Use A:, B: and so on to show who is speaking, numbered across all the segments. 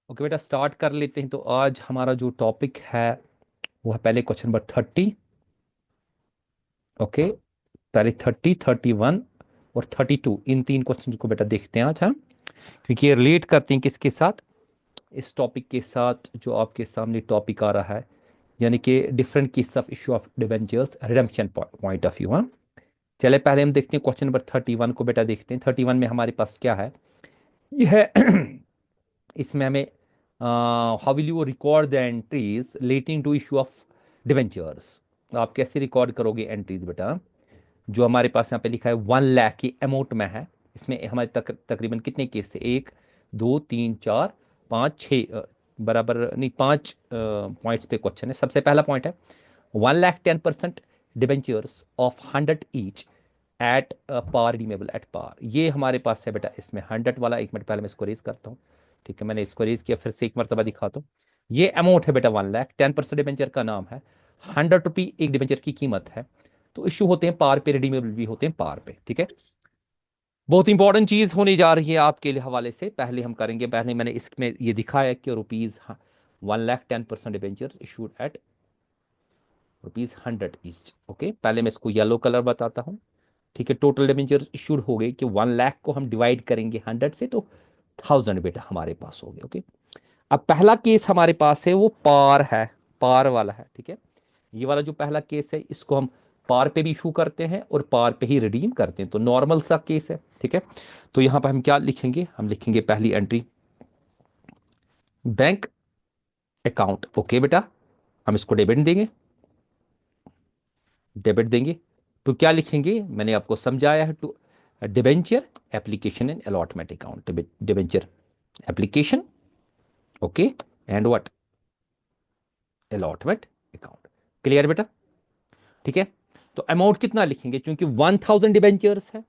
A: Okay बेटा, start कर लेते हैं। तो आज हमारा जो टॉपिक है वो है पहले क्वेश्चन नंबर 30। ओके, पहले 30, 31 और 32, इन तीन क्वेश्चन को बेटा देखते हैं आज हम, क्योंकि ये रिलेट करते हैं किसके साथ, इस टॉपिक के साथ जो आपके सामने टॉपिक आ रहा है, यानी कि different case of issue of debentures redemption point of view. हाँ, चले पहले हम देखते हैं क्वेश्चन नंबर 31 को बेटा। देखते हैं 31 में हमारे पास क्या है। यह है इसमें हमें how will you record the entries relating to issue of debentures. आप कैसे रिकॉर्ड करोगे एंट्रीज बेटा। जो हमारे पास यहाँ पे लिखा है 1 लाख की अमाउंट में है, इसमें हमारे तकरीबन कितने केस है, 1, 2, 3, 4, 5, 6 बराबर नहीं, 5 पॉइंट्स पे क्वेश्चन है। सबसे पहला पॉइंट है 1,10% debentures of 100 each at par redeemable at par. ये हमारे पास है बेटा, इसमें 100 वाला। 1 मिनट पहले मैं इसको रेज करता हूँ। ठीक है, मैंने इसको रेज किया, फिर से एक मरतबा दिखाता हूँ। ये अमाउंट है बेटा 1 लाख, 10% डिबेंचर का नाम है, 100 रुपी एक डिबेंचर की कीमत है। तो इशू होते हैं पार पे, रिडीमेबल भी होते हैं पार पे। ठीक है, बहुत इंपॉर्टेंट चीज होने जा रही है आपके हवाले से। पहले हम करेंगे, पहले मैंने इसमें ये दिखाया है कि rupees 1 lakh 10% debenture issued at rupees 100 each. Okay, पहले मैं इसको येलो कलर बताता हूँ। ठीक है, टोटल डिबेंचर इशूड हो गए कि 1 लाख को हम डिवाइड करेंगे 100 से, तो 1000 बेटा हमारे पास हो गए। ओके, अब पहला केस हमारे पास है वो पार है, पार वाला है। ठीक है, ये वाला जो पहला केस है इसको हम पार पे भी इशू करते हैं और पार पे ही रिडीम करते हैं, तो नॉर्मल सा केस है। ठीक है, तो यहां पर हम क्या लिखेंगे, हम लिखेंगे पहली एंट्री बैंक अकाउंट। ओके बेटा, हम इसको डेबिट देंगे, डेबिट देंगे। तो क्या लिखेंगे, मैंने आपको समझाया है, to debenture application and allotment account, debenture application. Okay, and what, allotment account. Clear बेटा। ठीक है, तो अमाउंट कितना लिखेंगे, क्योंकि 1000 डिबेंचर्स है,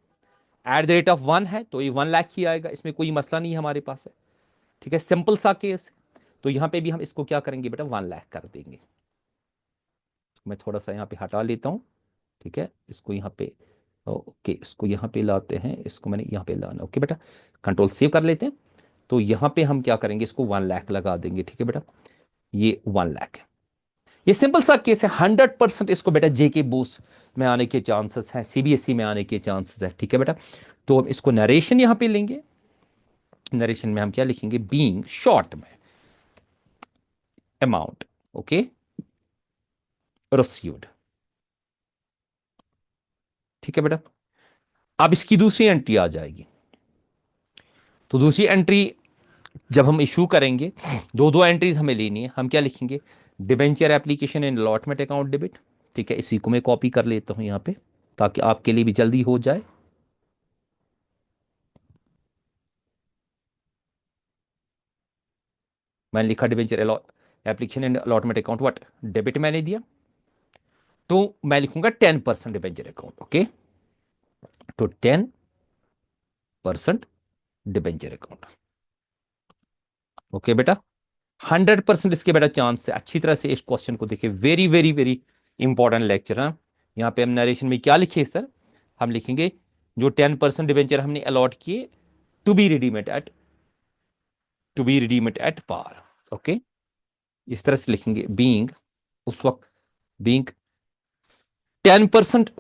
A: एट द रेट ऑफ 1 है, तो ये 1 लाख ही आएगा, इसमें कोई मसला नहीं है हमारे पास है। ठीक है, सिंपल सा केस है। तो यहां पे भी हम इसको क्या करेंगे बेटा, 1 लाख कर देंगे। मैं थोड़ा सा यहाँ पे हटा लेता हूँ। ठीक है, इसको यहाँ पे, ओके, इसको यहाँ पे लाते हैं, इसको मैंने यहाँ पे लाना। ओके बेटा, कंट्रोल सेव कर लेते हैं। तो यहाँ पे हम क्या करेंगे, इसको 1 लाख लगा देंगे। ठीक है बेटा, ये 1 लाख है। ये सिंपल सा केस है। 100% इसको बेटा जेके बूस में आने के चांसेस हैं, सीबीएसई में आने के चांसेस है। ठीक है बेटा, तो हम इसको नरेशन यहाँ पे लेंगे। नरेशन में हम क्या लिखेंगे, बीइंग शॉर्ट में अमाउंट। Okay, received. ठीक है बेटा, अब इसकी दूसरी एंट्री आ जाएगी। तो दूसरी एंट्री जब हम इशू करेंगे, दो दो एंट्रीज हमें लेनी है। हम क्या लिखेंगे, debenture application and allotment account debit. ठीक है, इसी को मैं कॉपी कर लेता हूं यहाँ पे, ताकि आपके लिए भी जल्दी हो जाए। मैंने लिखा debenture application and allotment account what, debit मैंने दिया। तो मैं लिखूंगा 10% डिबेंचर अकाउंट। ओके, तो 10% डिबेंचर अकाउंट। ओके बेटा, 100% इसके बेटा चांस है। अच्छी तरह से इस क्वेश्चन को देखिए, very very very important lecture है। यहाँ पे हम नरेशन में क्या लिखे सर, हम लिखेंगे जो 10% डिबेंचर हमने अलॉट किए, to be redeemed at, to be redeemed at par. Okay, इस तरह से लिखेंगे, बीइंग, उस वक्त बीइंग 10%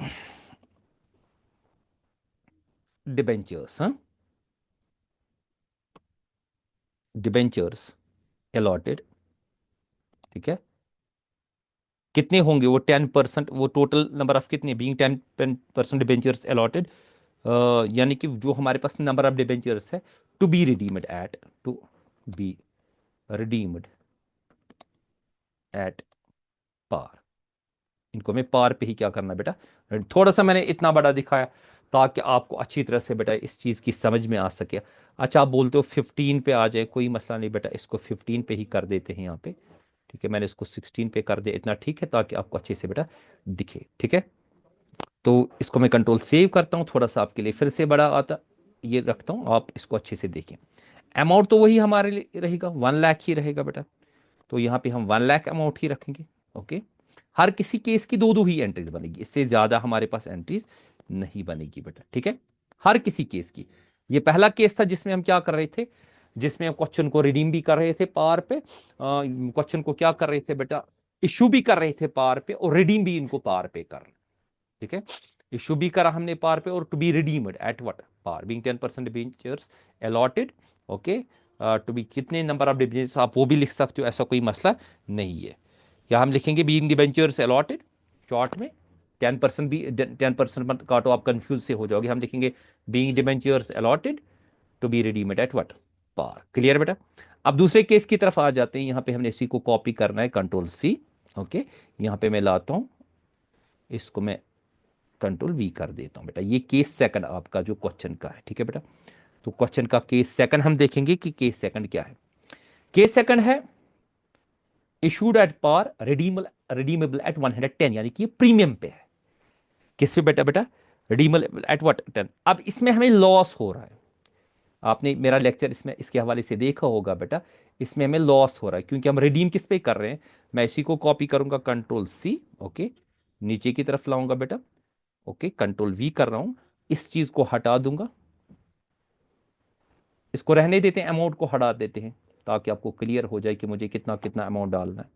A: डिबेंचर्स, हाँ, डिबेंचर्स अलॉटेड। ठीक है, कितने होंगे वो 10%, वो टोटल नंबर ऑफ कितने, बीइंग 10% डिबेंचर्स अलॉटेड, यानी कि जो हमारे पास नंबर ऑफ डिबेंचर्स है, to be redeemed at, to be redeemed at par. इनको हमें पार पे ही क्या करना बेटा, थोड़ा सा मैंने इतना बड़ा दिखाया ताकि आपको अच्छी तरह से बेटा इस चीज़ की समझ में आ सके। अच्छा, आप बोलते हो 15 पे आ जाए, कोई मसला नहीं बेटा, इसको 15 पे ही कर देते हैं यहाँ पे। ठीक है, मैंने इसको 16 पे कर दिया, इतना ठीक है, ताकि आपको अच्छे से बेटा दिखे। ठीक है, तो इसको मैं कंट्रोल सेव करता हूँ, थोड़ा सा आपके लिए फिर से बड़ा आता ये रखता हूँ, आप इसको अच्छे से देखें। अमाउंट तो वही हमारे लिए रहेगा, 1 लाख ही रहेगा बेटा। तो यहाँ पे हम 1 लाख अमाउंट ही रखेंगे। ओके, हर किसी केस की दो दो ही एंट्रीज बनेगी, इससे ज्यादा हमारे पास एंट्रीज नहीं बनेगी बेटा। ठीक है, हर किसी केस की। ये पहला केस था जिसमें हम क्या कर रहे थे, जिसमें हम क्वेश्चन को रिडीम भी कर रहे थे पार पे, क्वेश्चन को क्या कर रहे थे बेटा, इशू भी कर रहे थे पार पे, और रिडीम भी इनको पार पे कर रहे। ठीक है, इशू भी करा हमने पार पे, और to be redeemed at what par, being 10% debentures allotted. Okay, to be कितने नंबर ऑफ डिबेंचर्स, आप वो भी लिख सकते हो, ऐसा कोई मसला नहीं है। या हम लिखेंगे बीइंग डिबेंचर्स अलॉटेड, शॉर्ट में 10% भी, 10% मत काटो, आप कंफ्यूज से हो जाओगे, हम लिखेंगे being debentures allotted to be redeemed at what par. Clear बेटा। अब दूसरे केस की तरफ आ जाते हैं, यहां पे हमने इसी को कॉपी करना है, कंट्रोल सी। ओके, यहां पे मैं लाता हूं, इसको मैं कंट्रोल वी कर देता हूं बेटा। ये केस सेकंड आपका जो क्वेश्चन का है, ठीक है बेटा। तो क्वेश्चन का केस सेकंड हम देखेंगे कि केस सेकंड क्या है। केस सेकंड है issued at par, redeemable at 110, यानी कि प्रीमियम पे है। किस पे बेटा, बेटा रिडीमेबल एट व्हाट 10। अब इसमें हमें लॉस हो रहा है, आपने मेरा लेक्चर इसमें इसके हवाले से देखा होगा बेटा। इसमें हमें लॉस हो रहा है क्योंकि हम रिडीम किस पे कर रहे हैं। मैं इसी को कॉपी करूंगा, कंट्रोल सी। ओके, नीचे की तरफ लाऊंगा बेटा। ओके, कंट्रोल वी कर रहा हूं, इस चीज को हटा दूंगा, इसको रहने देते हैं, अमाउंट को हटा देते हैं, ताकि आपको क्लियर हो जाए कि मुझे कितना कितना अमाउंट डालना है।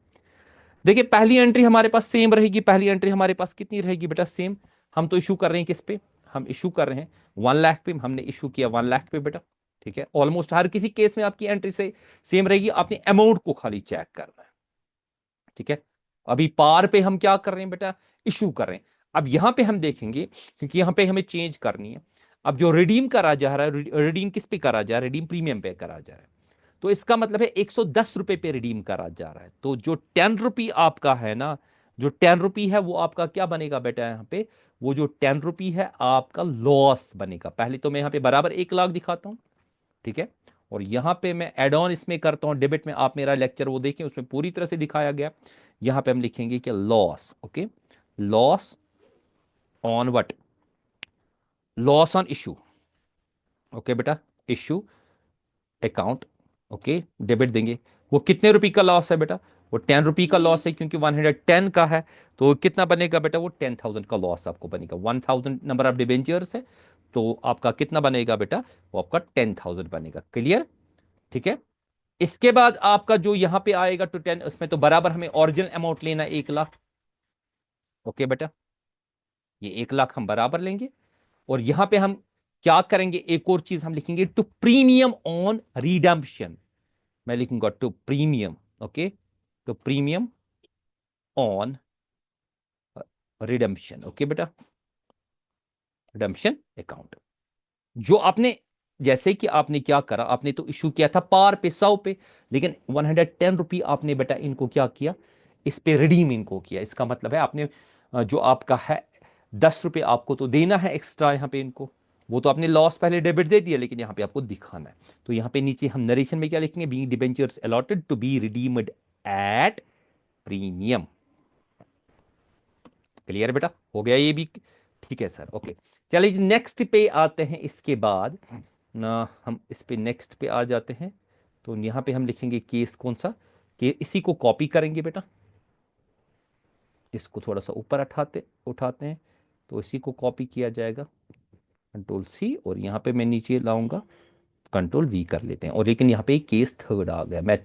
A: देखिए पहली एंट्री हमारे पास सेम रहेगी, पहली एंट्री हमारे पास कितनी रहेगी बेटा, सेम। हम तो इशू कर रहे हैं किस पे, हम इशू कर रहे हैं 1 लाख पे, हमने इशू किया 1 लाख पे बेटा। ठीक है, ऑलमोस्ट हर किसी केस में आपकी एंट्री से सेम रहेगी, आपने अमाउंट को खाली चेक करना है। ठीक है, अभी पार पे हम क्या कर रहे हैं बेटा, इशू कर रहे हैं। अब यहां पे हम देखेंगे, क्योंकि यहां पे हमें चेंज करनी है। अब जो रिडीम करा जा रहा है, रिडीम किस पे करा जा रहा है, रिडीम प्रीमियम पे करा जा रहा है। तो इसका मतलब है 110 रुपए पे रिडीम करा जा रहा है। तो जो 10 रुपी आपका है ना, जो 10 रुपी है वो आपका क्या बनेगा बेटा, यहाँ पे वो जो 10 रुपी है आपका लॉस बनेगा। पहले तो मैं यहाँ पे बराबर 1 लाख दिखाता हूँ। ठीक है, और यहां पे मैं एड ऑन इसमें करता हूं डेबिट में, आप मेरा लेक्चर वो देखें, उसमें पूरी तरह से दिखाया गया। यहां पे हम लिखेंगे कि loss. Okay, loss on what, loss on issue. Okay बेटा, इशू अकाउंट। ओके, डेबिट देंगे। वो कितने रुपए का लॉस है बेटा, वो 10 रुपी का लॉस है, क्योंकि 110 का है। तो कितना बनेगा बेटा, वो 10,000 का लॉस आपको बनेगा। 1,000 नंबर ऑफ डिबेंचर्स है, तो आपका कितना बनेगा बेटा, वो आपका 10,000 बनेगा। क्लियर। ठीक है, इसके बाद आपका जो यहां पे आएगा टू 10, उसमें तो बराबर हमें ओरिजिनल अमाउंट लेना है 1 लाख। ओके बेटा, ये 1 लाख हम बराबर लेंगे, और यहां पे हम क्या करेंगे, एक और चीज हम लिखेंगे, टू प्रीमियम ऑन रिडम्पशन। मैं लिखूंगा to premium. Okay, to premium on redemption. Okay बेटा, रिडम्पशन अकाउंट। जो आपने, जैसे कि आपने क्या करा, आपने तो इशू किया था पार पे 100 पे, लेकिन 110 रुपी आपने बेटा इनको क्या किया, इस पे रिडीम इनको किया। इसका मतलब है आपने जो आपका है 10 रुपए आपको तो देना है एक्स्ट्रा यहाँ पे इनको। वो तो आपने लॉस पहले डेबिट दे दिया, लेकिन यहाँ पे आपको दिखाना है। तो यहाँ पे नीचे हम नरेशन में क्या लिखेंगे, being debentures allotted to be redeemed at premium. Clear बेटा, हो गया ये भी। ठीक है सर, ओके। चलिए नेक्स्ट पे आते हैं, इसके बाद ना हम इस पे नेक्स्ट पे आ जाते हैं। तो यहां पे हम लिखेंगे केस कौन सा, कि इसी को कॉपी करेंगे बेटा, इसको थोड़ा सा ऊपर उठाते उठाते हैं, तो इसी को कॉपी किया जाएगा, कंट्रोल सी, और यहां पे मैं नीचे लाऊंगा, कंट्रोल वी कर लेते हैं। और लेकिन यहाँ पे केस थर्ड आ गया, मैं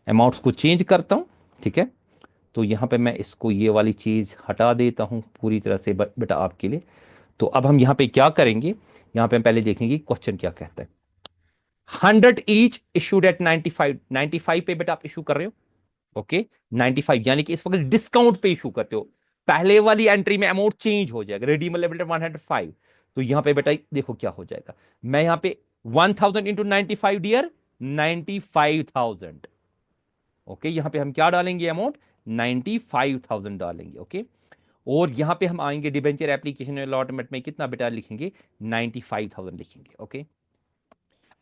A: अमाउंट्स को चेंज करता हूँ। ठीक है, तो यहाँ पे मैं इसको ये वाली चीज़ हटा देता हूँ पूरी तरह से बेटा आपके लिए। तो अब हम यहाँ पे क्या करेंगे, यहाँ पे हम पहले देखेंगे क्वेश्चन क्या कहता है। 100 ईच इशूड एट 95, 95 पे बेटा आप इशू कर रहे हो। ओके, 95 यानी कि इस वक्त डिस्काउंट पे इशू करते हो। पहले वाली एंट्री में अमाउंट चेंज हो जाएगा, रिडीमेबल लेवल 105। तो यहां पे बेटा देखो क्या हो जाएगा, मैं यहां पे 1000 इंटू 95 डियर 95,000। ओके, यहां पे हम क्या डालेंगे अमाउंट, 95,000 डालेंगे। ओके, और यहां पे हम आएंगे डिबेंचर एप्लीकेशन अलॉटमेंट में कितना बेटा लिखेंगे, 95,000 लिखेंगे। ओके,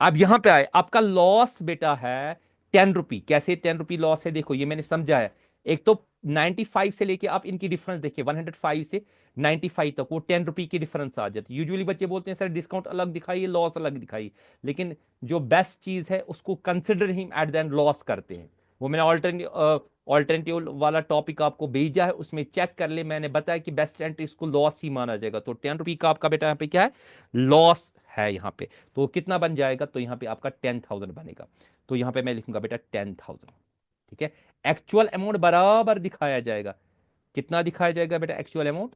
A: अब यहां पे आए, आपका लॉस बेटा है 10 रुपी। कैसे 10 रुपी लॉस है, देखो ये मैंने समझा है। एक तो 95 से लेके आप इनकी डिफरेंस देखिए, 105 से 95 तक वो 10 रुपी की डिफरेंस आ जाती है। यूजुअली बच्चे बोलते हैं सर डिस्काउंट अलग दिखाइए, लॉस अलग दिखाइए, लेकिन जो बेस्ट चीज है उसको consider he at the end loss करते हैं। वो मैंने ऑल्टरनेटिव वाला टॉपिक आपको भेजा है, उसमें चेक कर ले, मैंने बताया कि बेस्ट एंट्री इसको लॉस ही माना जाएगा। तो 10 रुपी का आपका बेटा यहाँ पे क्या है, लॉस है यहाँ पे, तो कितना बन जाएगा, तो यहाँ पे आपका 10,000 बनेगा। तो यहाँ पे मैं लिखूंगा बेटा 10,000। ठीक है, एक्चुअल अमाउंट बराबर दिखाया जाएगा। कितना दिखाया जाएगा बेटा एक्चुअल अमाउंट,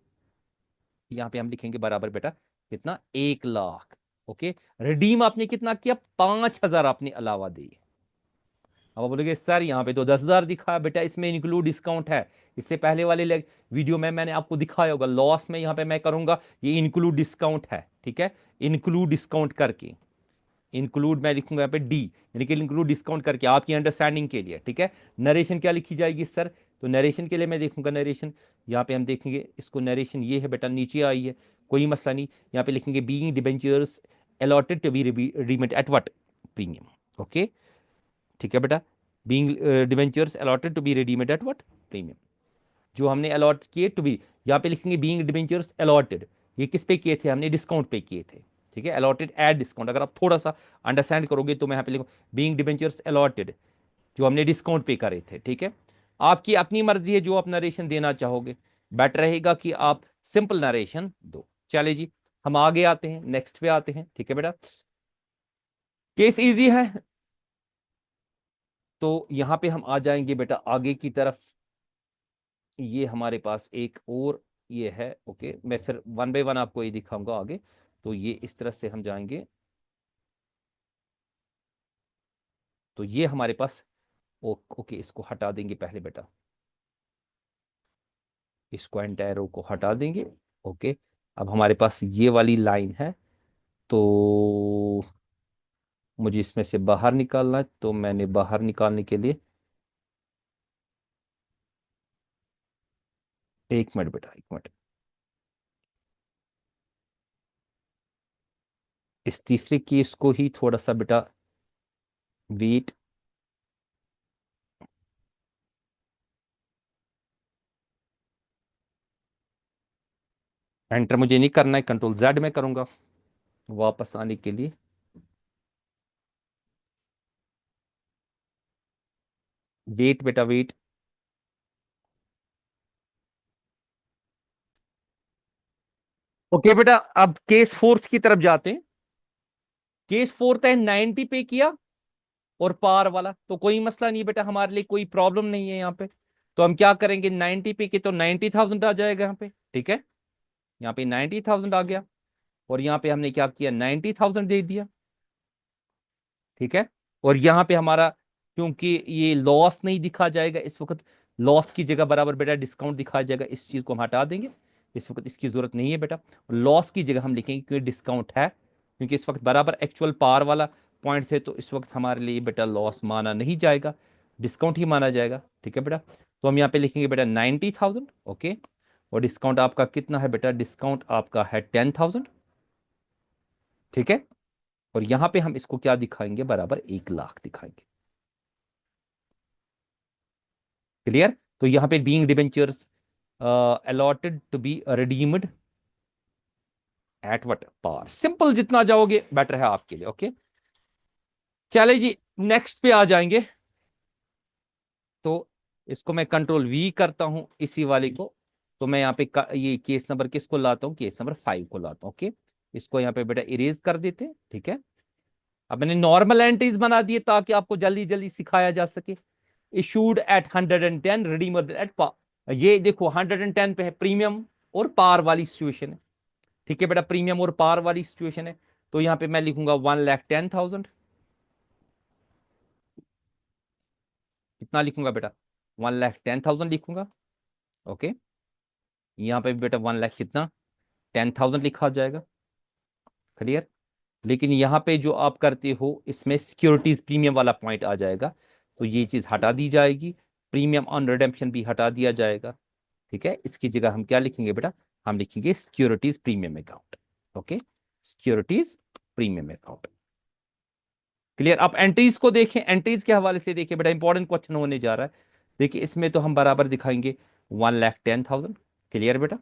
A: यहाँ पे हम लिखेंगे बराबर बेटा कितना, 1 लाख। ओके, रिडीम आपने कितना किया, 5,000 आपने अलावा दिए। अब आप बोलोगे सर यहाँ पे तो 10,000 दिखा है बेटा, इसमें इंक्लूड डिस्काउंट है। इससे पहले वाले वीडियो में मैंने आपको दिखाया होगा, लॉस में यहाँ पे मैं करूंगा ये इंक्लूड डिस्काउंट है। ठीक है, इंक्लूड डिस्काउंट करके, इंक्लूड मैं लिखूंगा यहाँ पे डी, यानी कि इंक्लूड डिस्काउंट करके आपकी अंडरस्टैंडिंग के लिए। ठीक है, नरेशन क्या लिखी जाएगी सर, तो नरेशन के लिए मैं देखूंगा नरेशन, यहाँ पे हम देखेंगे इसको, नरेशन ये है बेटा, नीचे आई है, कोई मसला नहीं। यहाँ पे लिखेंगे being debentures allotted to be redeemed at what premium. Okay, ठीक है बेटा, being debentures allotted to be redeemed at what premium, जो हमने अलॉट किए टू बी, यहाँ पे लिखेंगे बीइंग डिबेंचर्स अलॉटेड, ये किस पे किए थे, हमने डिस्काउंट पे किए थे। ठीक है, अलॉटेड एट डिस्काउंट, अगर आप थोड़ा सा अंडरस्टैंड करोगे तो मैं यहाँ पे लिखूँ बीइंग डिबेंचर्स अलॉटेड, जो हमने डिस्काउंट पे करे थे। ठीक है, आपकी अपनी मर्जी है जो आप नरेशन देना चाहोगे, बेटर रहेगा कि आप सिंपल नरेशन दो। चले जी, हम आगे आते हैं, नेक्स्ट पे आते हैं। ठीक है बेटा, केस इजी है, तो यहां पे हम आ जाएंगे बेटा आगे की तरफ। ये हमारे पास एक और ये है। ओके, मैं फिर वन बाय वन आपको ये दिखाऊंगा आगे। तो ये इस तरह से हम जाएंगे, तो ये हमारे पास ओके, इसको हटा देंगे पहले बेटा, इसको एंटायरो को हटा देंगे। ओके, अब हमारे पास ये वाली लाइन है, तो मुझे इसमें से बाहर निकालना है, तो मैंने बाहर निकालने के लिए, एक मिनट बेटा, एक मिनट, इस तीसरे केस को ही थोड़ा सा बेटा वेट, एंटर मुझे नहीं करना है, कंट्रोल जेड में करूंगा वापस आने के लिए। वेट बेटा वेट, ओके बेटा, अब केस फोर्थ की तरफ जाते हैं। केस फोर्थ है 90 पे किया और पार वाला, तो कोई मसला नहीं बेटा, हमारे लिए कोई प्रॉब्लम नहीं है यहाँ पे। तो हम क्या करेंगे, 90 पे की तो 90,000 आ जाएगा यहाँ पे। ठीक है, यहाँ पे 90,000 आ गया, और यहाँ पे हमने क्या किया, 90,000 दे दिया। ठीक है, और यहाँ पे हमारा, क्योंकि ये लॉस नहीं दिखा जाएगा इस वक्त, लॉस की जगह बराबर बेटा डिस्काउंट दिखाया जाएगा, इस चीज को हम हटा देंगे, इस वक्त इसकी जरूरत नहीं है बेटा। लॉस की जगह हम लिखेंगे क्योंकि डिस्काउंट है, क्योंकि इस वक्त बराबर एक्चुअल पार वाला पॉइंट थे, तो इस वक्त हमारे लिए बेटा लॉस माना नहीं जाएगा, डिस्काउंट ही माना जाएगा। ठीक है बेटा, तो हम यहाँ पे लिखेंगे बेटा 90,000। ओके, और डिस्काउंट आपका कितना है बेटा, डिस्काउंट आपका है 10,000। ठीक है, और यहां पे हम इसको क्या दिखाएंगे, बराबर 1 लाख दिखाएंगे। क्लियर, तो यहां पे being debentures allotted to be redeemed at what par, simple, जितना जाओगे बेटर है आपके लिए। ओके, चले जी, नेक्स्ट पे आ जाएंगे। तो इसको मैं कंट्रोल वी करता हूं इसी वाले को, तो मैं यहाँ पे ये केस नंबर किसको लाता हूँ, केस नंबर 5 को लाता हूँ। ओके, इसको यहाँ पे बेटा इरेज कर देते हैं। ठीक है, अब मैंने नॉर्मल एंट्रीज बना दिए ताकि आपको जल्दी जल्दी सिखाया जा सके। Issued at 110, redeemable at par, ये देखो 110 पे है, प्रीमियम और पार वाली सिचुएशन है। ठीक है बेटा, प्रीमियम और पार वाली सिचुएशन है, तो यहां पे मैं लिखूंगा 1,10,000। कितना लिखूंगा बेटा, 1,10,000 लिखूंगा। ओके, यहाँ पे भी बेटा 1 लाख कितना, 10,000 लिखा जाएगा। क्लियर, लेकिन यहाँ पे जो आप करते हो इसमें सिक्योरिटीज प्रीमियम वाला पॉइंट आ जाएगा, तो ये चीज हटा दी जाएगी, प्रीमियम ऑन रिडेम्पशन भी हटा दिया जाएगा। ठीक है, इसकी जगह हम क्या लिखेंगे बेटा, हम लिखेंगे securities premium account. Okay, securities premium account. Clear, आप एंट्रीज को देखें, एंट्रीज के हवाले से देखिए बेटा, इंपॉर्टेंट क्वेश्चन होने जा रहा है। देखिए इसमें तो हम बराबर दिखाएंगे 1,10,000। क्लियर बेटा,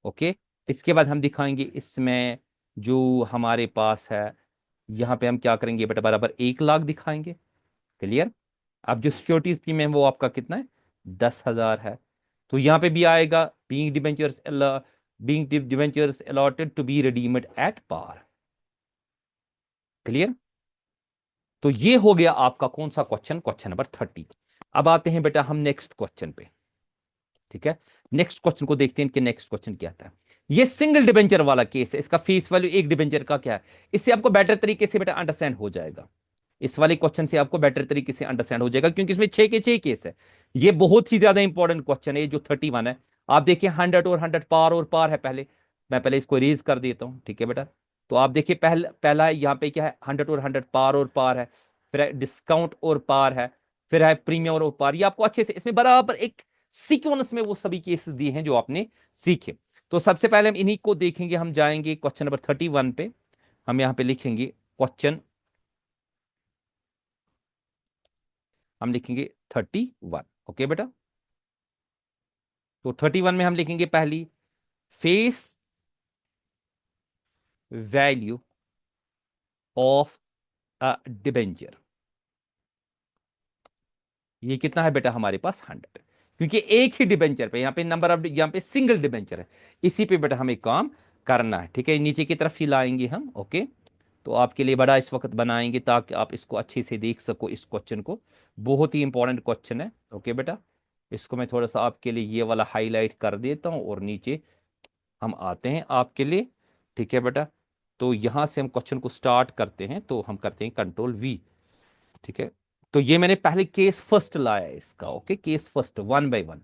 A: ओके, इसके बाद हम दिखाएंगे इसमें जो हमारे पास है, यहाँ पे हम क्या करेंगे बेटा, बराबर 1 लाख दिखाएंगे। क्लियर, अब जो सिक्योरिटीज प्रीमियम वो आपका कितना है, 10,000 है, तो यहाँ पे भी आएगा being debentures, being debentures allotted to be redeemed at par. Clear? तो ये हो गया आपका कौन सा क्वेश्चन, क्वेश्चन नंबर 30। अब आते हैं बेटा हम नेक्स्ट क्वेश्चन पे। ठीक है, नेक्स्ट क्वेश्चन को देखते हैं कि नेक्स्ट क्वेश्चन क्या आता है। ये सिंगल डिबेंचर वाला केस है, इसका फेस वैल्यू एक डिबेंचर का क्या है, इससे आपको बेटर तरीके से बेटा अंडरस्टैंड हो जाएगा। इस वाले क्वेश्चन से आपको बेटर तरीके से अंडरस्टैंड हो जाएगा, क्योंकि इसमें 6 के 6 केस है। ये बहुत ही ज्यादा इंपॉर्टेंट क्वेश्चन है जो 31 है। आप देखिए 100 और 100 पार और पार है। पहले मैं पहले इसको रेज कर देता हूं, ठीक है बेटा। तो आप देखिए पहला यहाँ पे क्या है, 100 और 100 पार और पार है। फिर है डिस्काउंट और पार है। फिर है प्रीमियम और पार। ये आपको अच्छे से इसमें बराबर एक सीक्वेंस में वो सभी केसेस दिए हैं जो आपने सीखे। तो सबसे पहले हम इन्हीं को देखेंगे। हम जाएंगे क्वेश्चन नंबर 31 पे। हम यहाँ पे लिखेंगे क्वेश्चन, हम लिखेंगे 31। ओके बेटा। तो 31 में हम लिखेंगे पहली, face value of a debenture. ये कितना है बेटा हमारे पास 100, क्योंकि एक ही डिबेंचर पे, यहाँ पे नंबर ऑफ, यहाँ पे सिंगल डिबेंचर है। इसी पे बेटा हमें काम करना है। ठीक है, नीचे की तरफ ही लाएंगे हम। ओके, तो आपके लिए बड़ा इस वक्त बनाएंगे ताकि आप इसको अच्छे से देख सको इस क्वेश्चन को। बहुत ही इंपॉर्टेंट क्वेश्चन है। ओके बेटा, इसको मैं थोड़ा सा आपके लिए ये वाला हाईलाइट कर देता हूँ और नीचे हम आते हैं आपके लिए। ठीक है बेटा, तो यहां से हम क्वेश्चन को स्टार्ट करते हैं। तो हम करते हैं कंट्रोल V। ठीक है, तो ये मैंने पहले केस फर्स्ट लाया है इसका। Okay, case first 1 by 1।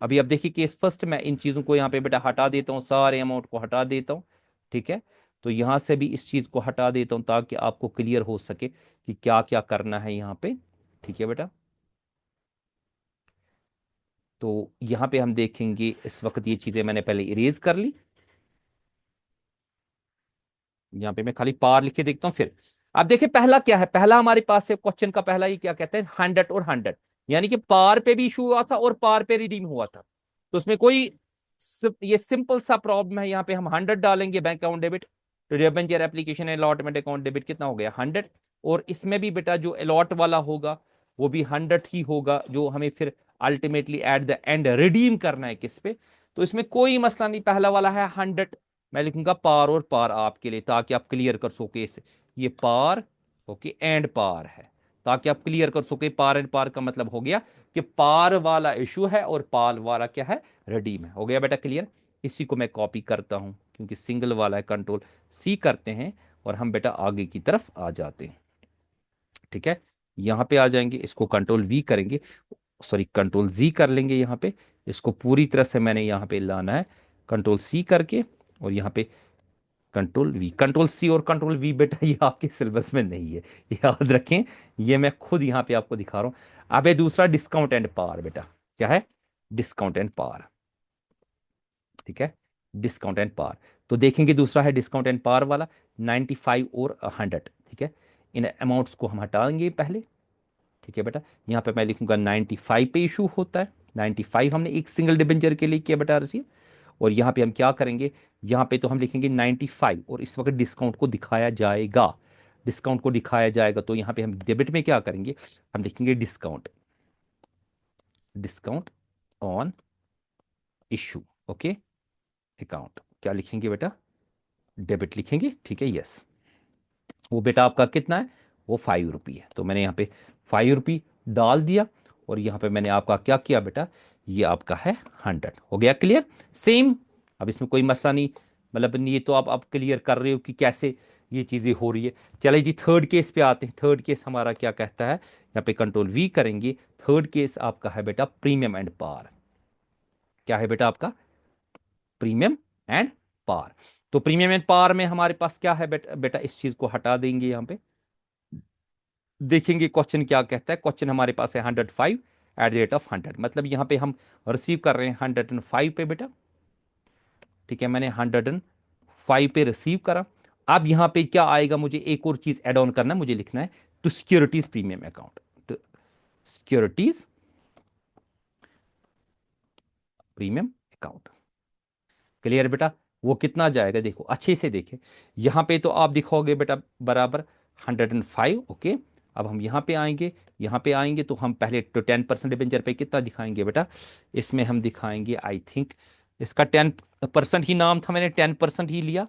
A: अभी अब देखिए केस फर्स्ट, मैं इन चीजों को यहाँ पे बेटा हटा देता हूँ, सारे अमाउंट को हटा देता हूँ। ठीक है, तो यहां से भी इस चीज को हटा देता हूँ ताकि आपको क्लियर हो सके कि क्या क्या करना है यहाँ पे। ठीक है बेटा, तो यहाँ पे हम देखेंगे इस वक्त ये चीजें मैंने पहले इरेज कर ली। यहाँ पे मैं खाली पार लिख के देखता हूँ। फिर अब देखिए पहला क्या है, पहला हमारे पास है क्वेश्चन का पहला, ये क्या कहते हैं, 100 और 100, यानी कि पार पे भी इशू हुआ था और पार पे रिडीम हुआ था। तो उसमें कोई ये सिंपल सा प्रॉब्लम है। यहाँ पे हम 100 डालेंगे बैंक अकाउंट डेबिट, तो debenture application allotment account debit कितना हो गया 100। और इसमें भी बेटा जो अलॉट वाला होगा वो भी 100 ही होगा, जो हमें फिर ultimately at the end redeem करना है किस पे। तो इसमें कोई मसला नहीं, पहला वाला है 100, मैं लिखूंगा पार और पार आपके लिए ताकि आप क्लियर कर सके इसे। ये पार, ओके, एंड पार है, ताकि आप क्लियर कर सके। पार एंड पार का मतलब हो गया कि पार वाला इशू है और पार वाला क्या है, रिडीम है। हो गया बेटा क्लियर? इसी को मैं कॉपी करता हूं क्योंकि सिंगल वाला है, कंट्रोल C करते हैं और हम बेटा आगे की तरफ आ जाते हैं। ठीक है, यहां पे आ जाएंगे, इसको कंट्रोल V करेंगे, सॉरी कंट्रोल Z कर लेंगे यहाँ पे। इसको पूरी तरह से मैंने यहाँ पे लाना है कंट्रोल C करके, और यहाँ पे कंट्रोल V। कंट्रोल C और कंट्रोल V बेटा ये आपके सिलेबस में नहीं है, याद रखें। ये मैं खुद यहाँ पे आपको दिखा रहा हूँ। अब ये दूसरा डिस्काउंट एंड पार बेटा, क्या है, डिस्काउंट एंड पार। ठीक है, डिस्काउंट एंड पार। तो देखेंगे दूसरा है डिस्काउंट एंड पार वाला, 95 और 100। ठीक है, इन अमाउंट्स को हम हटाएंगे पहले। ठीक है बेटा, यहाँ पे मैं लिखूंगा 95 पे इशू होता है। 95 हमने एक सिंगल डिबेंचर के लिए किया बेटा रिसीव। और यहाँ पे हम क्या करेंगे, यहाँ पे तो हम लिखेंगे 95 और इस वक्त डिस्काउंट को दिखाया जाएगा, डिस्काउंट को दिखाया जाएगा। तो यहाँ पे हम डेबिट में क्या करेंगे, हम लिखेंगे discount, discount on issue. Okay, account क्या लिखेंगे बेटा, डेबिट लिखेंगे। ठीक है, यस। वो बेटा आपका कितना है, वो 5 रुपी है। तो मैंने यहाँ पे 5 रुपी डाल दिया और यहाँ पे मैंने आपका क्या किया बेटा, ये आपका है 100। हो गया क्लियर? सेम, अब इसमें कोई मसला नहीं, मतलब ये तो आप क्लियर कर रहे हो कि कैसे ये चीज़ें हो रही है। चलिए जी थर्ड केस पे आते हैं। थर्ड केस हमारा क्या कहता है, यहाँ पे कंट्रोल V करेंगे। थर्ड केस आपका है बेटा प्रीमियम एंड पार। क्या है बेटा आपका, प्रीमियम एंड पार। तो प्रीमियम एंड पार में हमारे पास क्या है बेटा, इस चीज को हटा देंगे यहाँ पे। देखेंगे क्वेश्चन क्या कहता है। क्वेश्चन हमारे पास है 105 एट द रेट ऑफ 100, मतलब यहाँ पे हम रिसीव कर रहे हैं 105 पे बेटा। ठीक है, मैंने 105 पे रिसीव करा। अब यहाँ पे क्या आएगा, मुझे एक और चीज एड ऑन करना है, मुझे लिखना है to securities premium account, to securities premium account. Clear बेटा? वो कितना जाएगा देखो अच्छे से देखें। यहाँ पे तो आप दिखोगे बेटा बराबर 105। ओके, अब हम यहाँ पे आएंगे, यहाँ पे आएंगे तो हम पहले तो 10% डिबेंचर पे कितना दिखाएंगे बेटा, इसमें हम दिखाएंगे आई थिंक इसका 10% ही नाम था, मैंने 10% ही लिया।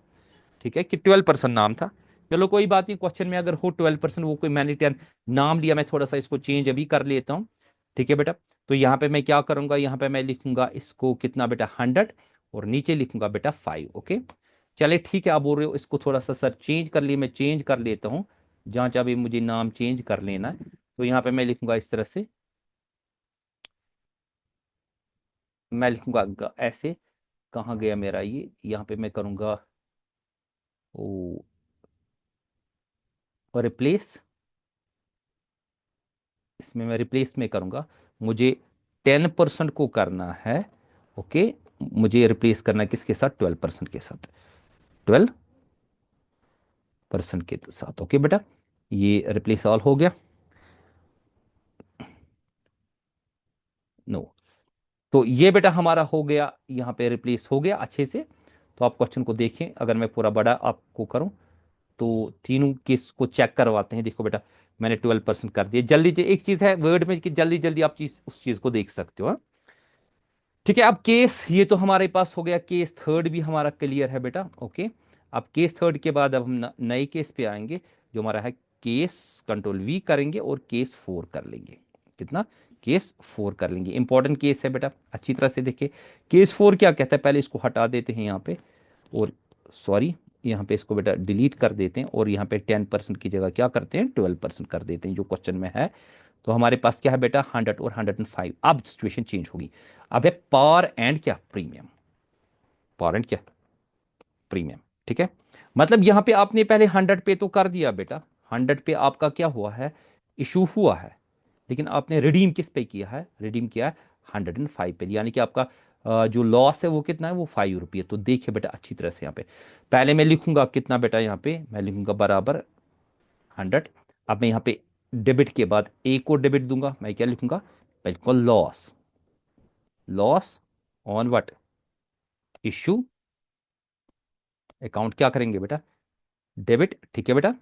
A: ठीक है, कि 12% नाम था, चलो कोई बात नहीं, क्वेश्चन में अगर हो 12%, वो कोई मैंने 10 नाम लिया, मैं थोड़ा सा इसको चेंज अभी कर लेता हूँ। ठीक है बेटा, तो यहाँ पे मैं क्या करूंगा, यहाँ पे मैं लिखूंगा इसको कितना बेटा, 100, और नीचे लिखूंगा बेटा 5। ओके, चले ठीक है। आप बोल रहे हो इसको थोड़ा सा सर चेंज कर लिए, मैं चेंज कर लेता हूँ, जहाँ जहाँ भी मुझे नाम चेंज कर लेना है। तो यहाँ पे मैं लिखूंगा इस तरह से, मैं लिखूंगा ऐसे। कहाँ गया मेरा ये, यहाँ पे मैं करूंगा ओ रिप्लेस, इसमें मैं रिप्लेस में करूंगा, मुझे 10% को करना है। ओके, मुझे रिप्लेस करना है किसके साथ, 12% के साथ, 12% के साथ। ओके बेटा, ये रिप्लेस ऑल हो गया। नो, तो ये बेटा हमारा हो गया, यहाँ पे रिप्लेस हो गया अच्छे से। तो आप क्वेश्चन को देखें, अगर मैं पूरा बड़ा आपको करूं, तो तीनों केस को चेक करवाते हैं। देखो बेटा, मैंने 12% कर दिया। जल्दी एक चीज है वर्ड में कि जल्दी जल्दी आप चीज उस चीज को देख सकते हो, हाँ? ठीक है, अब केस ये तो हमारे पास हो गया, केस थर्ड भी हमारा क्लियर है बेटा। ओके, अब केस थर्ड के बाद अब हम नए केस पे आएंगे, जो हमारा है केस कंट्रोल वी करेंगे और केस 4 कर लेंगे। कितना, केस 4 कर लेंगे। इंपॉर्टेंट केस है बेटा, अच्छी तरह से देखिए। केस 4 क्या कहता है, पहले इसको हटा देते हैं यहाँ पे, और सॉरी, यहाँ पे इसको बेटा डिलीट कर देते हैं, और यहाँ पे 10% की जगह क्या करते हैं, 12% कर देते हैं जो क्वेश्चन में है। तो हमारे पास क्या है बेटा, 100 और 105। अब सिचुएशन चेंज होगी, अब है पार एंड क्या, प्रीमियम। पार एंड क्या, प्रीमियम। ठीक है, मतलब यहां पे आपने पहले 100 पे तो कर दिया बेटा, 100 पे आपका क्या हुआ है, इशू हुआ है। लेकिन आपने रिडीम किस पे किया है, रिडीम किया है 105 पे, यानी कि आपका जो लॉस है वो कितना है, वो 5 रुपये। तो देखिए बेटा अच्छी तरह से यहाँ पे, पहले मैं लिखूंगा कितना बेटा, यहाँ पे मैं लिखूंगा बराबर 100। अब मैं यहाँ पे डेबिट के बाद ए को डेबिट दूंगा, मैं क्या लिखूंगा, बिल्कुल loss, loss on what, issue account. क्या करेंगे बेटा, डेबिट। ठीक है बेटा,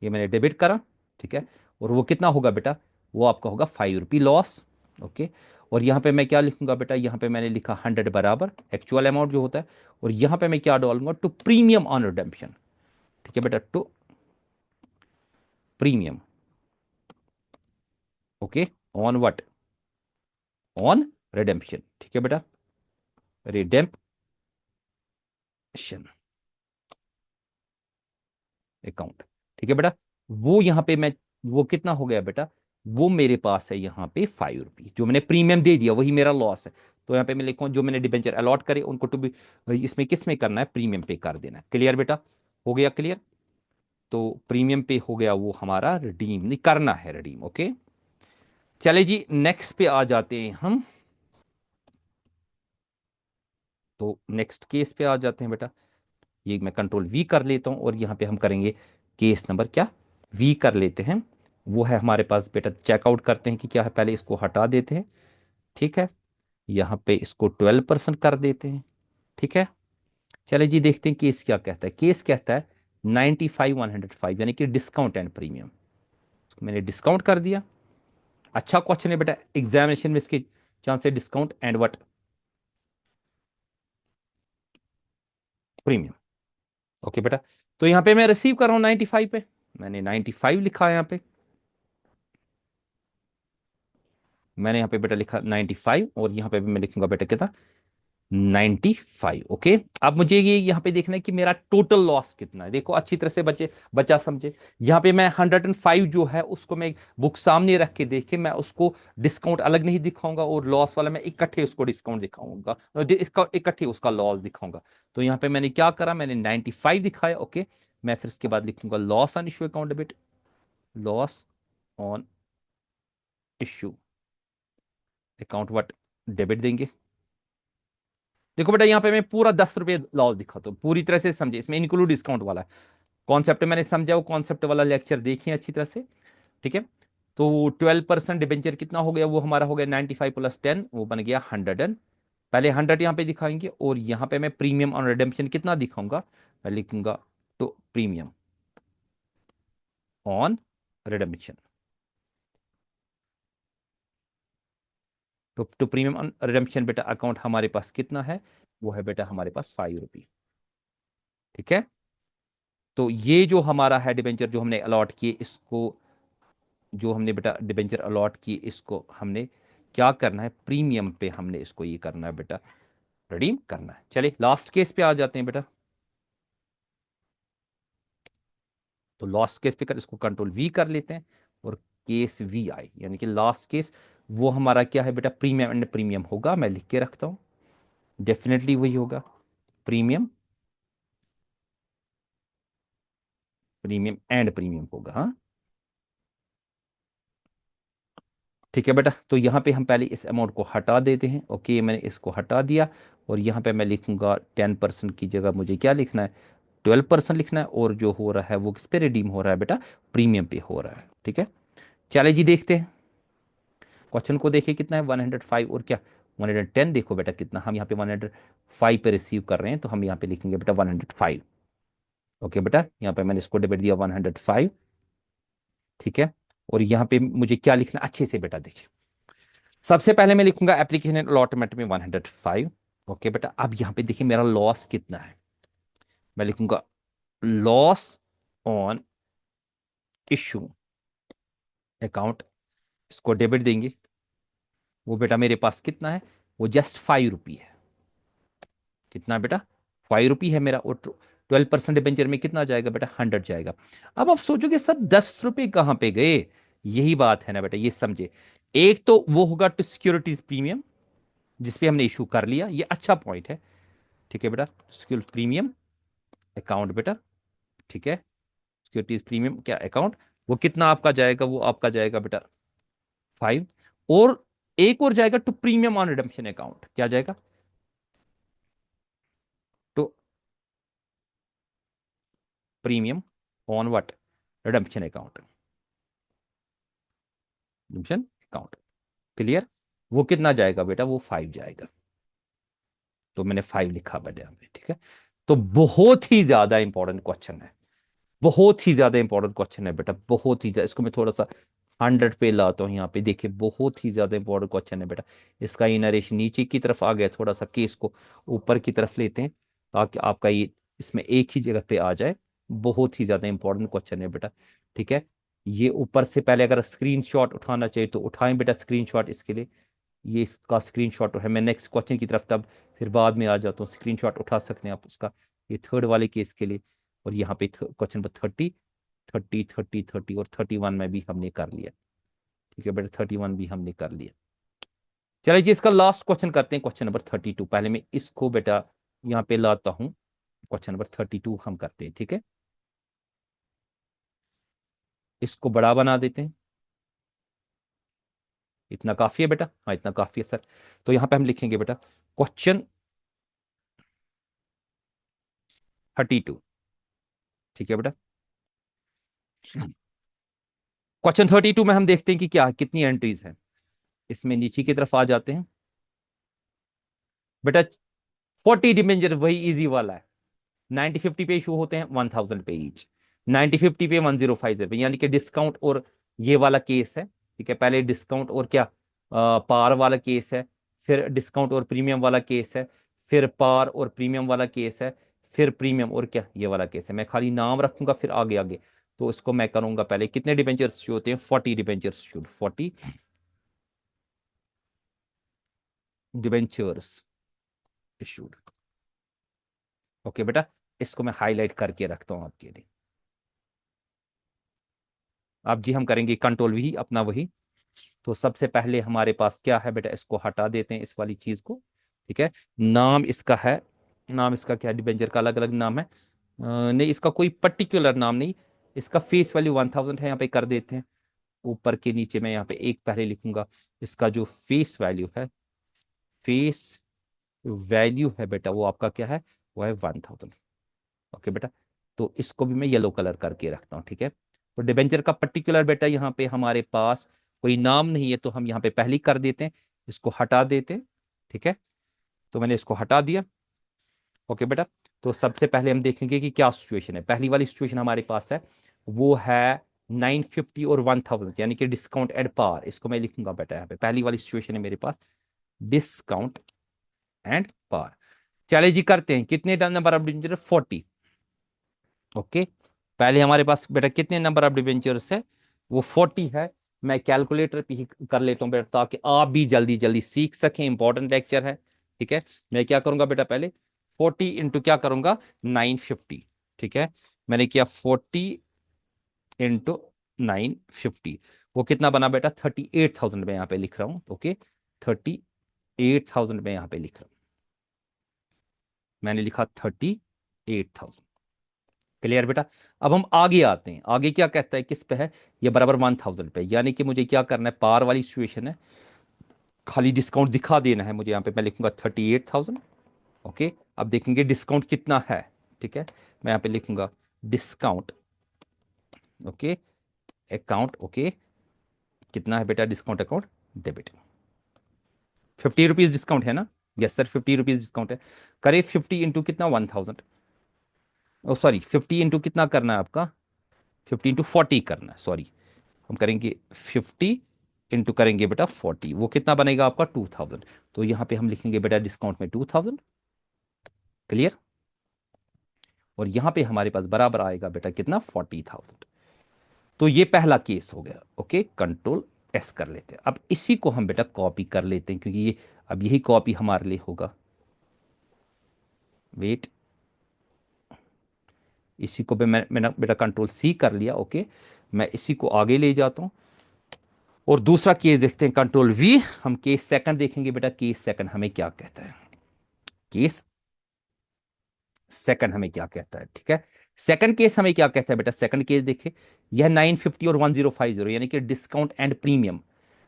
A: ये मैंने डेबिट करा। ठीक है, और वो कितना होगा बेटा, वो आपका होगा 5 रुपी लॉस। ओके, और यहाँ पे मैं क्या लिखूंगा बेटा, यहाँ पे मैंने लिखा 100 बराबर एक्चुअल अमाउंट जो होता है, और यहाँ पे मैं क्या डालूंगा, टू प्रीमियम ऑन रिडेम्पशन। ठीक है बेटा, to premium. Okay, on what, on redemption. ठीक है बेटा, रिडेम्पशन अकाउंट। ठीक है बेटा, वो यहाँ पे मैं, वो कितना हो गया बेटा, वो मेरे पास है यहाँ पे 5 रुपी, जो मैंने प्रीमियम दे दिया वही मेरा लॉस है। तो यहाँ पे मैं लिखूँ, जो मैंने डिबेंचर अलॉट करे उनको टू भी, इसमें किस में करना है, प्रीमियम पे कर देना है। क्लियर बेटा, हो गया क्लियर। तो प्रीमियम पे हो गया वो हमारा, रिडीम नहीं करना है, रिडीम। ओके, चले जी नेक्स्ट पे आ जाते हैं हम। तो नेक्स्ट केस पे आ जाते हैं बेटा, ये मैं कंट्रोल वी कर लेता हूँ, और यहाँ पे हम करेंगे केस नंबर क्या, वी कर लेते हैं। वो है हमारे पास बेटा, चेकआउट करते हैं कि क्या है, पहले इसको हटा देते हैं। ठीक है, यहाँ पे इसको 12% कर देते हैं। ठीक है, चले जी देखते हैं केस क्या कहता है। केस कहता है 95 105, यानी कि डिस्काउंट एंड प्रीमियम। मैंने डिस्काउंट कर दिया। अच्छा क्वेश्चन है बेटा, एग्जामिनेशन में इसके चांस है discount and what, premium. Okay बेटा, तो यहाँ पे मैं रिसीव कर रहा हूँ 95 पे, मैंने 95 लिखा है यहाँ पे, मैंने यहाँ पे बेटा लिखा 95, और यहाँ पे भी मैं लिखूंगा बेटा कितना, 95। ओके, अब मुझे ये यहाँ पे देखना है कि मेरा टोटल लॉस कितना है। देखो अच्छी तरह से बच्चे, बच्चा समझे, यहाँ पे मैं 105 जो है उसको मैं बुक सामने रख के देखे, मैं उसको डिस्काउंट अलग नहीं दिखाऊंगा, और लॉस वाला मैं इकट्ठे उसको डिस्काउंट दिखाऊंगा, इसका इकट्ठे उसका लॉस दिखाऊंगा। तो यहाँ पे मैंने क्या करा, मैंने 95 दिखाया। ओके, मैं फिर इसके बाद लिखूंगा loss on issue account debit, loss on issue account what, debit देंगे। देखो बेटा, यहाँ पे मैं पूरा 10 रुपये लॉस दिखाता हूँ, पूरी तरह से समझे, इसमें इंक्लूड डिस्काउंट वाला है। कॉन्सेप्ट मैंने समझा, वो कॉन्सेप्ट वाला लेक्चर देखिए अच्छी तरह से। ठीक है, तो 12% डिबेंचर कितना हो गया, वो हमारा हो गया 95 + 10, वो बन गया 100 पहले 100 यहाँ पे दिखाएंगे, और यहाँ पे मैं प्रीमियम ऑन रिडेम्पशन कितना दिखाऊंगा, मैं लिखूंगा तो प्रीमियम ऑन रिडेम्पशन। तो प्रीमियम ऑन रिडेम्पशन बेटा अकाउंट हमारे पास कितना है, वो है बेटा हमारे पास 5 रुपी। ठीक है, तो ये जो हमारा है डिबेंचर जो हमने अलॉट किए, इसको जो हमने बेटा डिबेंचर अलॉट किए, इसको हमने क्या करना है, प्रीमियम पे हमने इसको ये करना है बेटा, रिडीम करना है। चलिए लास्ट केस पे आ जाते हैं बेटा। तो लास्ट केस पे कर इसको कंट्रोल वी कर लेते हैं, और केस वी आई यानी कि लास्ट केस वो हमारा क्या है बेटा, प्रीमियम एंड प्रीमियम होगा। मैं लिख के रखता हूं, डेफिनेटली वही होगा, प्रीमियम, प्रीमियम एंड प्रीमियम होगा। हाँ ठीक है बेटा। तो यहाँ पे हम पहले इस अमाउंट को हटा देते हैं। ओके मैंने इसको हटा दिया, और यहाँ पे मैं लिखूंगा 10% की जगह मुझे क्या लिखना है, 12% लिखना है। और जो हो रहा है वो किस पे रिडीम हो रहा है बेटा, प्रीमियम पे हो रहा है। ठीक है चले जी देखते हैं क्वेश्चन को, देखिए कितना है 105 और क्या 110। देखो बेटा कितना, हम यहाँ पे 105 पे रिसीव कर रहे हैं, तो हम यहाँ पे लिखेंगे बेटा 105। ओके बेटा यहाँ पे मैंने इसको डिवाइड दिया 105। ठीक है और यहाँ पे मुझे क्या लिखना है? अच्छे से बेटा देखिए, सबसे पहले मैं लिखूंगा एप्लीकेशन एंड अलॉटमेंट में 105। ओके बेटा अब यहाँ पे देखिए मेरा लॉस कितना है, मैं लिखूंगा लॉस ऑन इशू अकाउंट, इसको डेबिट देंगे। वो बेटा मेरे पास कितना है, वो जस्ट 5 रुपी है। कितना बेटा, 5 रुपी है मेरा। और 12% डिबेंचर में कितना जाएगा बेटा, 100 जाएगा। अब आप सोचोगे सर 10 रुपए कहाँ पे गए, यही बात है ना बेटा, ये समझे। एक तो वो होगा टू सिक्योरिटीज प्रीमियम जिसपे हमने इशू कर लिया, ये अच्छा पॉइंट है। ठीक है बेटा सिक्योरिटी प्रीमियम अकाउंट बेटा, ठीक है सिक्योरिटीज प्रीमियम क्या अकाउंट, वो कितना आपका जाएगा, वो आपका जाएगा बेटा 5। और एक और जाएगा to premium on redemption account, क्या जाएगा, to premium on what, redemption account, redemption account. Clear, वो कितना जाएगा बेटा, वो 5 जाएगा। तो मैंने 5 लिखा बेटा यहाँ पे। ठीक है तो बहुत ही ज्यादा इंपॉर्टेंट क्वेश्चन है, बहुत ही ज्यादा इंपॉर्टेंट क्वेश्चन है बेटा, बहुत ही ज्यादा। इसको मैं थोड़ा सा 100 पे लाता हूँ यहाँ पे, देखिए बहुत ही ज्यादा इंपॉर्टेंट क्वेश्चन है बेटा। इसका ये नरेशन नीचे की तरफ आ गया, थोड़ा सा केस को ऊपर की तरफ लेते हैं ताकि आपका ये इसमें एक ही जगह पे आ जाए। बहुत ही ज्यादा इंपॉर्टेंट क्वेश्चन है बेटा। ठीक है ये ऊपर से पहले अगर स्क्रीनशॉट उठाना चाहिए तो उठाएं बेटा स्क्रीनशॉट, इसके लिए ये इसका स्क्रीनशॉट है। मैं नेक्स्ट क्वेश्चन की तरफ तब फिर बाद में आ जाता हूँ, स्क्रीनशॉट उठा सकते हैं आप उसका, ये थर्ड वाले केस के लिए। और यहाँ पे क्वेश्चन नंबर 30 और 31 में भी हमने कर लिया। ठीक है बेटा 31 भी हमने कर लिया। चलिए जी इसका लास्ट क्वेश्चन करते हैं, क्वेश्चन नंबर 32। पहले मैं इसको बेटा यहाँ पे लाता हूँ, क्वेश्चन नंबर 32 हम करते हैं। ठीक है इसको बड़ा बना देते हैं, इतना काफी है बेटा, हाँ इतना काफी है सर। तो यहाँ पे हम लिखेंगे बेटा क्वेश्चन 32। ठीक है बेटा क्वेश्चन 32 में हम देखते हैं कि क्या कितनी एंट्रीज हैं। इसमें नीचे की तरफ आ जाते हैं बेटा, 40 डिमेंजर वही इजी वाला है। 90-50 पे इशू होते हैं 1000 पे ईच, 90-50 पे 1050 पे, यानी कि डिस्काउंट और ये वाला केस है। ठीक है पहले डिस्काउंट और क्या पार वाला केस है, फिर डिस्काउंट और प्रीमियम वाला केस है, फिर पार और प्रीमियम वाला केस है, फिर प्रीमियम और क्या ये वाला केस है। मैं खाली नाम रखूंगा फिर आगे आगे। तो इसको मैं करूंगा पहले कितने डिबेंचर्स इशू होते हैं, 40 debentures issued, 40 debentures issued. Okay बेटा इसको मैं हाईलाइट करके रखता हूं आपके लिए। अब जी हम करेंगे कंट्रोल भी अपना वही। तो सबसे पहले हमारे पास क्या है बेटा, इसको हटा देते हैं इस वाली चीज को। ठीक है नाम इसका है, नाम इसका क्या है, डिबेंचर का अलग अलग नाम है। नहीं इसका कोई पर्टिकुलर नाम नहीं, इसका फेस वैल्यू 1000 है, यहाँ पे कर देते हैं। ऊपर के नीचे मैं यहाँ पे एक पहले लिखूंगा, इसका जो फेस वैल्यू है, फेस वैल्यू है बेटा वो आपका क्या है, वो है 1000। ओके बेटा तो इसको भी मैं येलो कलर करके रखता हूँ। ठीक है तो डिबेंचर का पर्टिकुलर बेटा यहाँ पे हमारे पास कोई नाम नहीं है, तो हम यहाँ पे पहले ही कर देते हैं, इसको हटा देते हैं। ठीक है तो मैंने इसको हटा दिया। ओके बेटा तो सबसे पहले हम देखेंगे कि क्या सिचुएशन है। पहली वाली सिचुएशन हमारे पास है वो है 950 और 1000, यानी कि डिस्काउंट एट पार। इसको मैं लिखूंगा बेटा यहाँ पे, पहली वाली सिचुएशन है मेरे पास डिस्काउंट एंड पार। चले जी करते हैं, कितने नंबर ऑफ डिबेंचर, 40। ओके पहले हमारे पास बेटा कितने नंबर ऑफ डिबेंचर्स है, वो 40 है। मैं कैलकुलेटर पे ही कर लेता हूँ बेटा, ताकि आप भी जल्दी जल्दी सीख सकें, इंपॉर्टेंट लेक्चर है। ठीक है, मैं क्या करूंगा बेटा, पहले 40 इंटू क्या करूंगा, 950। ठीक है, मैंने किया 40 इंटू 950, वो कितना बना बेटा, 38,000 में यहाँ पे लिख रहा हूँ। ओके, 38,000 में यहाँ पे लिख रहा हूँ, मैंने लिखा 38,000। क्लियर बेटा। अब हम आगे आते हैं, आगे क्या कहता है, किस पे है, ये बराबर 1,000 पे, यानी कि मुझे क्या करना है, पार वाली सिचुएशन है, खाली डिस्काउंट दिखा देना है मुझे। यहाँ पे मैं लिखूंगा 38,000। ओके, अब देखेंगे डिस्काउंट कितना है। ठीक है, मैं यहाँ पे लिखूंगा डिस्काउंट। Okay, account. ओके, कितना है बेटा discount account, debit. 50 rupees discount है ना, यस सर 50 रुपीज डिस्काउंट है। करे 50 इंटू कितना, 1,000। ओ सॉरी, 50 इंटू कितना करना है आपका, 50 इंटू 40 करना है, सॉरी। हम करेंगे 50 इंटू करेंगे बेटा 40, वो कितना बनेगा आपका, 2,000। तो यहाँ पे हम लिखेंगे बेटा डिस्काउंट में 2,000। क्लियर। और यहाँ पे हमारे पास बराबर आएगा बेटा कितना, 40,000। तो ये पहला केस हो गया। ओके, कंट्रोल एस कर लेते हैं। अब इसी को हम बेटा कॉपी कर लेते हैं, क्योंकि ये अब यही कॉपी हमारे लिए होगा। वेट, इसी को भी मैंने बेटा कंट्रोल सी कर लिया। ओके, मैं इसी को आगे ले जाता हूँ और दूसरा केस देखते हैं, कंट्रोल वी। हम केस सेकंड देखेंगे बेटा, केस सेकंड हमें क्या कहता है, केस सेकंड हमें क्या कहता है। ठीक है, सेकंड केस हमें क्या कहता है बेटा, सेकंड केस देखे, यह 950 और 1050, यानी कि discount and premium,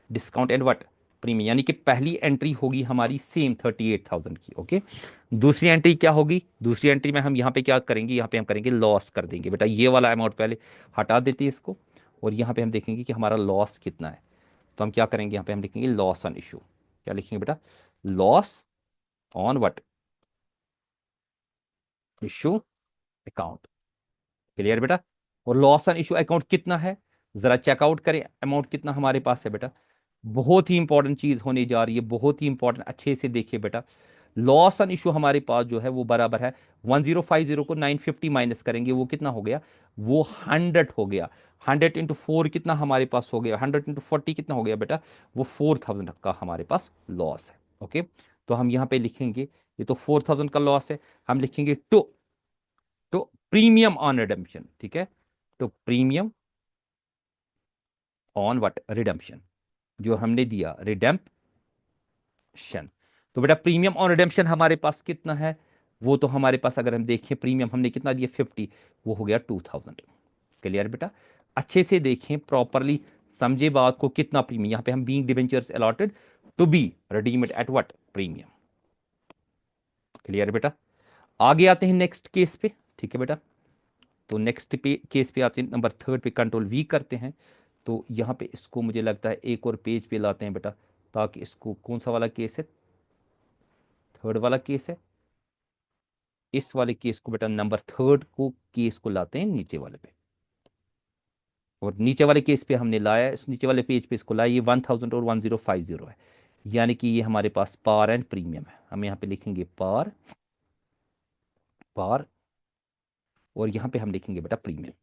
A: discount and what, premium, यानी कि पहली एंट्री होगी हमारी सेम 38,000 की। ओके, दूसरी एंट्री क्या होगी, दूसरी एंट्री में हम यहाँ पे क्या करेंगे, यहाँ पे हम करेंगे लॉस कर देंगे बेटा, ये वाला अमाउंट पहले हटा देते हैं इसको, और यहाँ पे हम देखेंगे कि हमारा लॉस कितना है। तो हम क्या करेंगे, यहाँ पे हम लिखेंगे लॉस ऑन इशू। क्या लिखेंगे बेटा, loss on what, issue account. Clear बेटा। और लॉस ऑन इशू अकाउंट कितना है, जरा चेकआउट करें अमाउंट कितना हमारे पास है बेटा। बहुत ही इंपॉर्टेंट चीज होने जा रही है, बहुत ही इंपॉर्टेंट, अच्छे से देखिए बेटा। लॉस ऑन इशू हमारे पास जो है वो बराबर है 1050 को 950 माइनस करेंगे, वो कितना हो गया, वो 100 हो गया। 100 इंटू 4 कितना हमारे पास हो गया, 100 इंटू 40 कितना हो गया बेटा, वो 4,000 का हमारे पास लॉस है। ओके, तो हम यहाँ पे लिखेंगे, ये तो 4,000 का लॉस है, हम लिखेंगे टू प्रीमियम ऑन रिडेम्पशन। ठीक है, तो प्रीमियम ऑन व्हाट, रिडेम्पशन, जो हमने दिया रिडेम्पशन। तो बेटा प्रीमियम ऑन रिडेम्पशन हमारे पास कितना है, वो तो हमारे पास अगर हम देखें प्रीमियम हमने कितना दिया 50, वो हो गया 2,000। क्लियर बेटा, अच्छे से देखें प्रॉपरली, समझे बात को, कितना प्रीमियम, यहां पे हम being debentures allotted to be redeemed at what, premium. Clear बेटा। आगे आते हैं नेक्स्ट केस पे। ठीक है बेटा, तो नेक्स्ट पे केस पे आते हैं, नंबर थर्ड पे कंट्रोल वी करते हैं। तो यहाँ पे इसको मुझे लगता है एक और पेज पे लाते हैं बेटा, ताकि इसको, कौन सा वाला केस है, थर्ड वाला केस है, इस वाले केस को बेटा नंबर थर्ड को केस को लाते हैं नीचे वाले पे, और नीचे वाले केस पे हमने लाया, इस नीचे वाले पेज पे इसको लाया, ये 1,000 और 1050 है, यानी कि ये हमारे पास पार एंड प्रीमियम है। हम यहाँ पे लिखेंगे पार, पार, और यहाँ पे हम लिखेंगे बेटा प्रीमियम।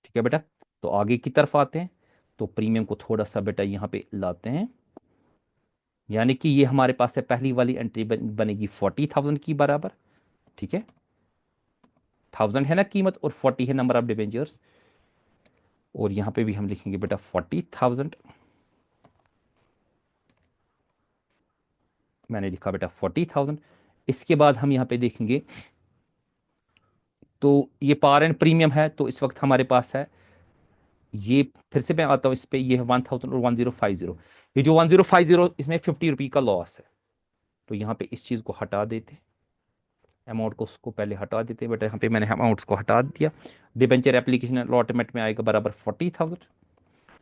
A: ठीक है बेटा, तो आगे की तरफ आते हैं, तो प्रीमियम को थोड़ा सा बेटा यहाँ पे लाते हैं, यानी कि ये हमारे पास है, पहली वाली एंट्री बनेगी 40,000 की बराबर। ठीक है, 1,000 है ना कीमत, और 40 है नंबर ऑफ डिबेंचर्स, और यहां पे भी हम लिखेंगे बेटा 40,000। मैंने लिखा बेटा 40,000। इसके बाद हम यहां पे देखेंगे, तो ये पार एंड प्रीमियम है, तो इस वक्त हमारे पास है, ये फिर से मैं आता हूं इस पे, ये है 1,000 और 1050, ये जो 1050 इसमें 50 रुपये का लॉस है, तो यहाँ पे इस चीज़ को हटा देते हैं, अमाउंट को उसको पहले हटा देते हैं बेटा, यहाँ पे मैंने अमाउंट्स को हटा दिया। डिबेंचर एप्लीकेशन अलॉटमेंट में आएगा बराबर 40,000,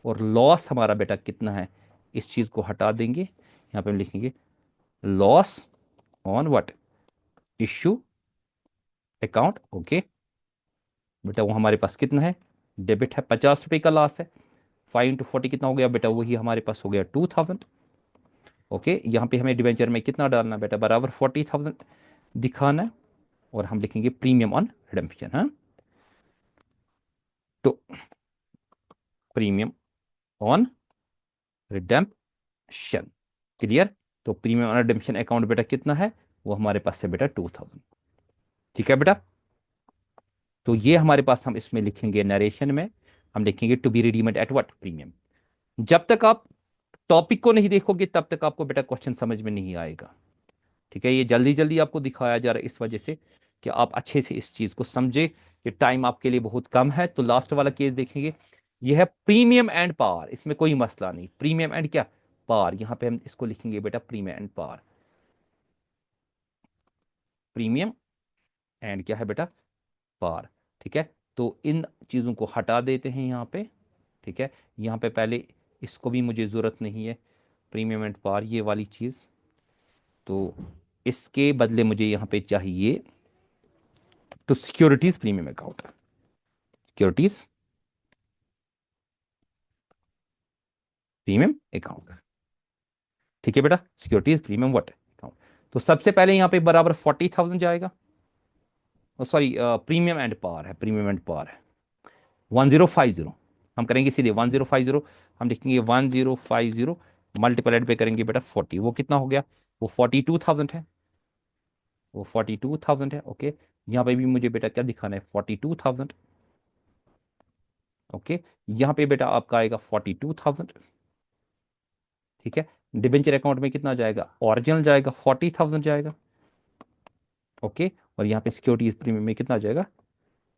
A: और लॉस हमारा बेटा कितना है, इस चीज़ को हटा देंगे, यहाँ पे हम लिखेंगे loss on what, issue account. Okay बेटा, वो हमारे पास कितना है, डेबिट है, 50 रुपये का लॉस है, 5 इंटू 40 कितना हो गया बेटा, वही हमारे पास हो गया 2,000। ओके, यहाँ पे हमें डिबेंचर में कितना डालना बेटा, बराबर 40,000 दिखाना है, और हम लिखेंगे प्रीमियम ऑन रिडेम्पशन। हाँ, तो प्रीमियम ऑन रिडेम्पशन, क्लियर। तो प्रीमियम ऑन रिडेम्पशन अकाउंट बेटा कितना है, वो हमारे पास है बेटा 2000। ठीक है बेटा, तो ये हमारे पास हम इसमें लिखेंगे नरेशन में, हम लिखेंगे to be redeemed at what premium. जब तक आप टॉपिक को नहीं देखोगे तब तक आपको बेटा क्वेश्चन समझ में नहीं आएगा। ठीक है, ये जल्दी जल्दी आपको दिखाया जा रहा है इस वजह से कि आप अच्छे से इस चीज को समझे कि टाइम आपके लिए बहुत कम है। तो लास्ट वाला केस देखेंगे, ये है प्रीमियम एंड पार, इसमें कोई मसला नहीं, प्रीमियम एंड क्या, पार। यहां पे हम इसको लिखेंगे बेटा premium and par, premium and क्या है बेटा, पार। ठीक है, तो इन चीजों को हटा देते हैं यहाँ पे। ठीक है, यहाँ पे पहले इसको भी मुझे जरूरत नहीं है, प्रीमियम एंड पार ये वाली चीज। तो इसके बदले मुझे यहाँ पे चाहिए तो securities premium account, securities premium account. ठीक है बेटा, सिक्योरिटीज प्रीमियम व्हाट अकाउंट। तो सबसे पहले यहाँ पे बराबर 40,000 जाएगा, सॉरी प्रीमियम एंड पार है, प्रीमियम एंड पार है 1050। हम करेंगे सीधे 1050, हम लिखेंगे 1050 मल्टीप्लाइड पे करेंगे बेटा 40, वो कितना हो गया, वो 42,000 है, वो 42,000 है। ओके, यहाँ पे भी मुझे बेटा क्या दिखाना है, 42,000। ओके, यहाँ पे बेटा आपका आएगा 42,000। ठीक है, डिबेंचर अकाउंट में कितना जाएगा, ओरिजिनल जाएगा 40,000 जाएगा। ओके, और यहाँ पे सिक्योरिटीज प्रीमियम में कितना जाएगा,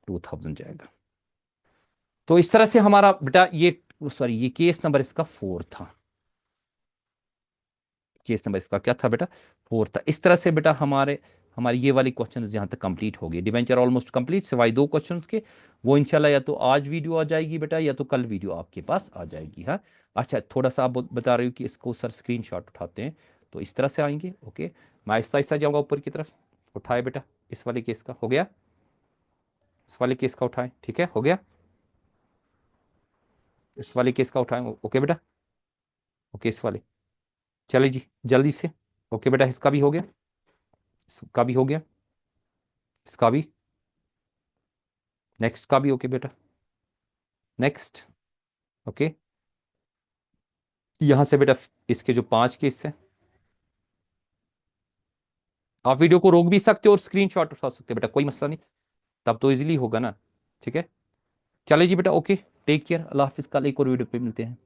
A: 2,000 जाएगा। तो इस तरह से हमारा बेटा ये, सॉरी ये केस नंबर इसका 4 था, केस नंबर इसका क्या था बेटा, 4 था। इस तरह से बेटा हमारे हमारी ये वाली क्वेश्चन यहाँ तक कंप्लीट हो गई, डिवेंचर ऑलमोस्ट कंप्लीट सिवाय 2 क्वेश्चंस के। वो इंशाल्लाह या तो आज वीडियो आ जाएगी बेटा, या तो कल वीडियो आपके पास आ जाएगी। हाँ, अच्छा थोड़ा सा आप बता रहे हो कि इसको सर स्क्रीनशॉट उठाते हैं, तो इस तरह से आएंगे। ओके, मैं आहिस्ता आहिस्ता जाऊँगा ऊपर की तरफ। उठाए बेटा, इस वाले केस का हो गया, इस वाले केस का उठाएं, ठीक है हो गया, इस वाले केस का उठाएं। ओके बेटा, ओके इस वाले, चलिए जी जल्दी से। ओके बेटा, इसका भी हो गया, इसका भी हो गया, इसका भी, नेक्स्ट का भी ओके बेटा, नेक्स्ट। ओके, यहां से बेटा इसके जो 5 केस हैं, आप वीडियो को रोक भी सकते हो और स्क्रीनशॉट उठा सकते हो बेटा, कोई मसला नहीं, तब तो इजीली होगा ना। ठीक है, चलिए जी बेटा, ओके, टेक केयर, अल्लाह हाफिज, कल एक और वीडियो पे मिलते हैं।